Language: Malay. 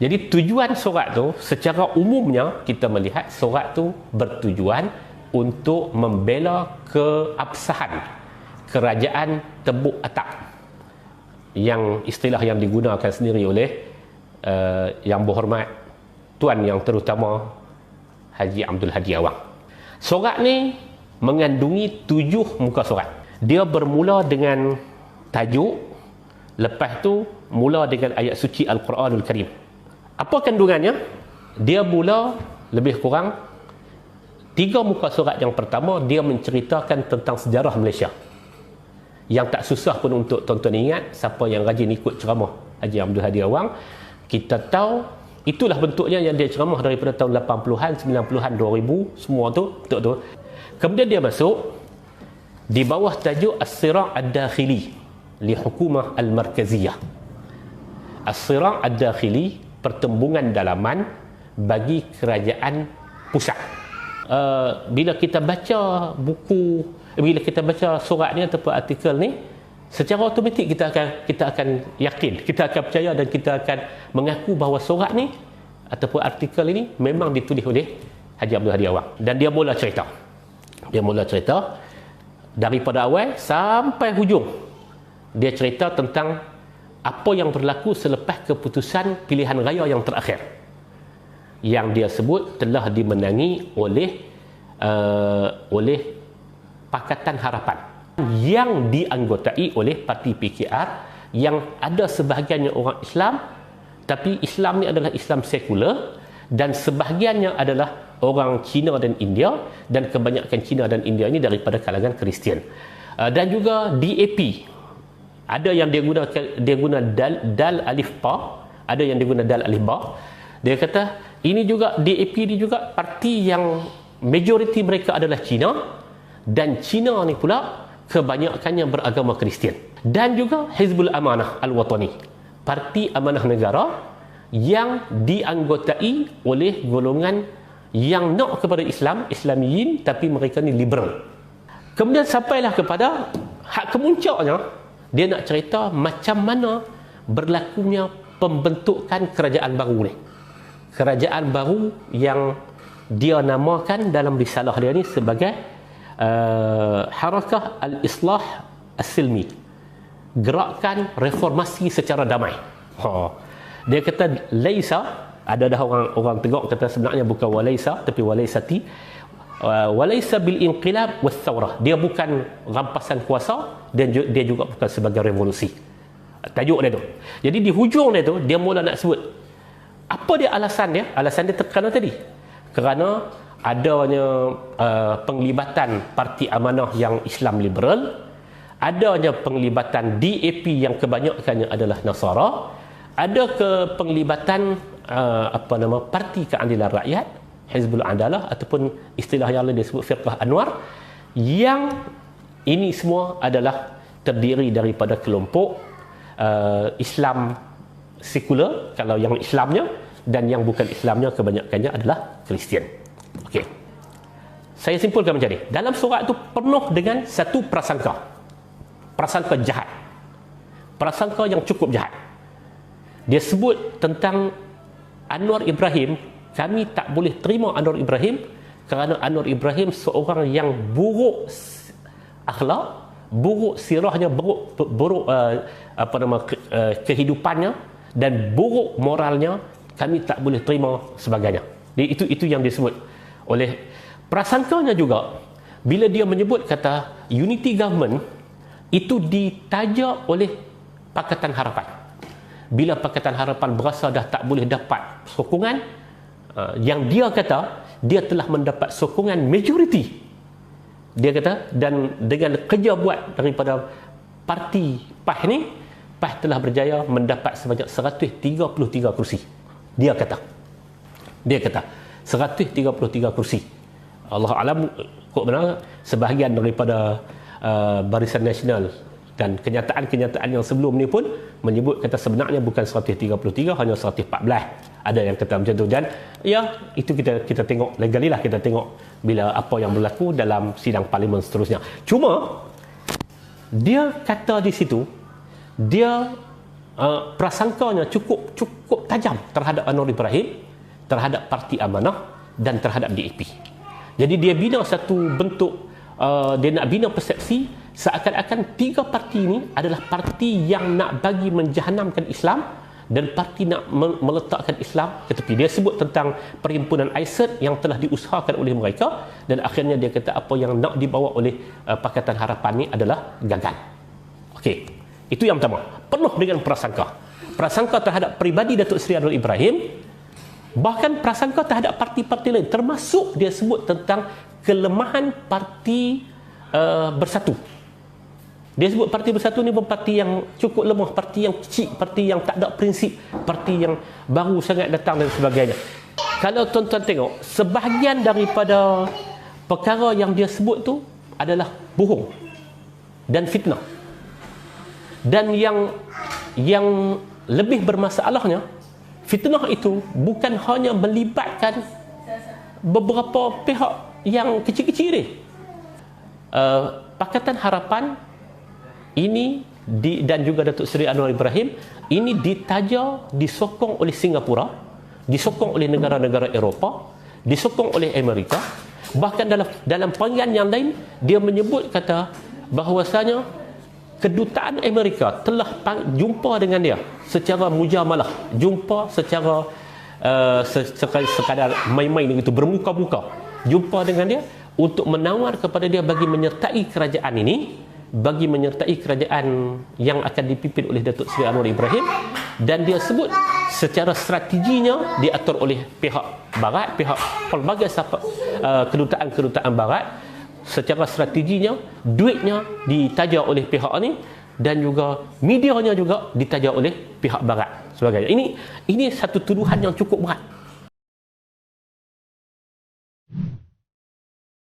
Jadi tujuan sorat tu secara umumnya kita melihat sorat tu bertujuan untuk membela keabsahan kerajaan Tebuk Atap, yang istilah yang digunakan sendiri oleh yang berhormat Tuan Yang Terutama Haji Abdul Hadi Awang. Sorat ni mengandungi 7 muka sorat. Dia bermula dengan tajuk, lepas tu mula dengan ayat suci Al-Quranul Karim. Apa kandungannya? Dia mula lebih kurang 3 muka surat. Yang pertama, dia menceritakan tentang sejarah Malaysia. Yang tak susah pun untuk tuan-tuan ingat, siapa yang rajin ikut ceramah Haji Abdul Hadi Awang, kita tahu itulah bentuknya yang dia ceramah daripada tahun 80-an, 90-an, 2000, semua tu bentuk tu. Kemudian dia masuk di bawah tajuk As-Sira' Ad-Dakhili li Hukumah Al-Markaziyah. As-Sira' Ad-Dakhili, pertembungan dalaman bagi kerajaan pusat. Bila kita baca bila kita baca surat ni ataupun artikel ni, secara automatik kita akan yakin, kita akan percaya dan kita akan mengaku bahawa surat ni ataupun artikel ini memang ditulis oleh Haji Abdul Hadi Awang. Dan dia mula cerita daripada awal sampai hujung. Dia cerita tentang apa yang berlaku selepas keputusan pilihan raya yang terakhir, yang dia sebut telah dimenangi oleh Pakatan Harapan yang dianggotai oleh parti PKR, yang ada sebahagiannya orang Islam, tapi Islam ni adalah Islam sekular, dan sebahagiannya adalah orang Cina dan India, dan kebanyakan Cina dan India ini daripada kalangan Kristian. Dan juga DAP, ada yang dia guna dal alif ba, ada yang dia guna dal alif ba. Dia kata ini juga DAP ni juga parti yang majoriti mereka adalah Cina, dan Cina ni pula kebanyakannya beragama Kristian. Dan juga Hizbul Amanah Al-Watani, parti amanah negara yang dianggotai oleh golongan yang nak kepada Islam, Islamiyin, tapi mereka ni liberal. Kemudian sampailah kepada hak kemuncaknya, dia nak cerita macam mana berlakunya pembentukan kerajaan baru ni. Kerajaan baru yang dia namakan dalam risalah dia ni sebagai Harakah Al-Islah As-Silmi, gerakan reformasi secara damai. Dia kata laisa, ada dah orang tegak kata sebenarnya bukan walaisa tapi walaisati, walaisa bil inqilab was thawrah. Dia bukan rampasan kuasa, dan dia juga bukan sebagai revolusi. Tajuk dia tu. Jadi di hujung dia tu dia mula nak sebut apa dia alasan dia. Alasan dia kerana tadi, kerana adanya penglibatan parti amanah yang Islam liberal, adanya penglibatan DAP yang kebanyakannya adalah Nasara, ada penglibatan Parti Keadilan Rakyat, Hizbul Adalah, ataupun istilah yang lain disebut Firqah Anwar, yang ini semua adalah terdiri daripada kelompok Islam sekular kalau yang Islamnya, dan yang bukan Islamnya kebanyakannya adalah Kristian. Okey. Saya simpulkan macam ni. Dalam surat itu penuh dengan satu prasangka. Prasangka jahat. Prasangka yang cukup jahat. Dia sebut tentang Anwar Ibrahim, kami tak boleh terima Anwar Ibrahim kerana Anwar Ibrahim seorang yang buruk akhlak, buruk sirahnya, buruk kehidupannya, dan buruk moralnya, kami tak boleh terima sebagainya. Itu yang disebut oleh prasangkanya. Juga bila dia menyebut kata unity government, itu ditaja oleh Pakatan Harapan. Bila Pakatan Harapan berasa dah tak boleh dapat sokongan, yang dia kata dia telah mendapat sokongan majoriti, dia kata, dan dengan kerja buat daripada parti PAH ni, PAH telah berjaya mendapat sebanyak 133 kursi. Dia kata 133 kursi. Allah alam kok benar, sebahagian daripada Barisan Nasional dan kenyataan-kenyataan yang sebelum ni pun menyebut kata sebenarnya bukan 133, hanya 114. Ada yang kata macam tu, dan ya itu kita tengok legali lah, kita tengok bila apa yang berlaku dalam sidang parlimen seterusnya. Cuma dia kata di situ, dia prasangkanya cukup tajam terhadap Anwar Ibrahim, terhadap Parti Amanah dan terhadap DAP. Jadi dia bina satu bentuk, dia nak bina persepsi seakan-akan tiga parti ini adalah parti yang nak bagi menjahanamkan Islam dan parti nak meletakkan Islam ke tepi. Dia sebut tentang perhimpunan ISID yang telah diusahakan oleh mereka, dan akhirnya dia kata apa yang nak dibawa oleh Pakatan Harapan ini adalah gagal. Okey, itu yang pertama. Penuh dengan prasangka. Prasangka terhadap peribadi Datuk Seri Anwar Ibrahim, bahkan prasangka terhadap parti-parti lain, termasuk dia sebut tentang kelemahan Parti Bersatu. Dia sebut Parti Bersatu ni pun parti yang cukup lemah, parti yang kecil, parti yang tak ada prinsip, parti yang baru sangat datang dan sebagainya. Kalau tuan-tuan tengok, sebahagian daripada perkara yang dia sebut tu adalah bohong dan fitnah. Dan yang lebih bermasalahnya, fitnah itu bukan hanya melibatkan beberapa pihak yang kecil-kecil ni. Pakatan Harapan ini dan juga Datuk Seri Anwar Ibrahim ini ditaja, disokong oleh Singapura, disokong oleh negara-negara Eropah, disokong oleh Amerika. Bahkan dalam panggilan yang lain dia menyebut kata bahawasanya kedutaan Amerika telah jumpa dengan dia secara mujamalah, jumpa secara sekadar main-main begitu, bermuka-muka, jumpa dengan dia untuk menawar kepada dia bagi menyertai kerajaan ini, bagi menyertai kerajaan yang akan dipimpin oleh Datuk Seri Anwar Ibrahim. Dan dia sebut secara strateginya diatur oleh pihak barat, pihak pelbagai kedutaan-kedutaan barat. Secara strateginya duitnya ditaja oleh pihak ini, dan juga medianya juga ditaja oleh pihak barat sebagainya. Ini satu tuduhan yang cukup berat.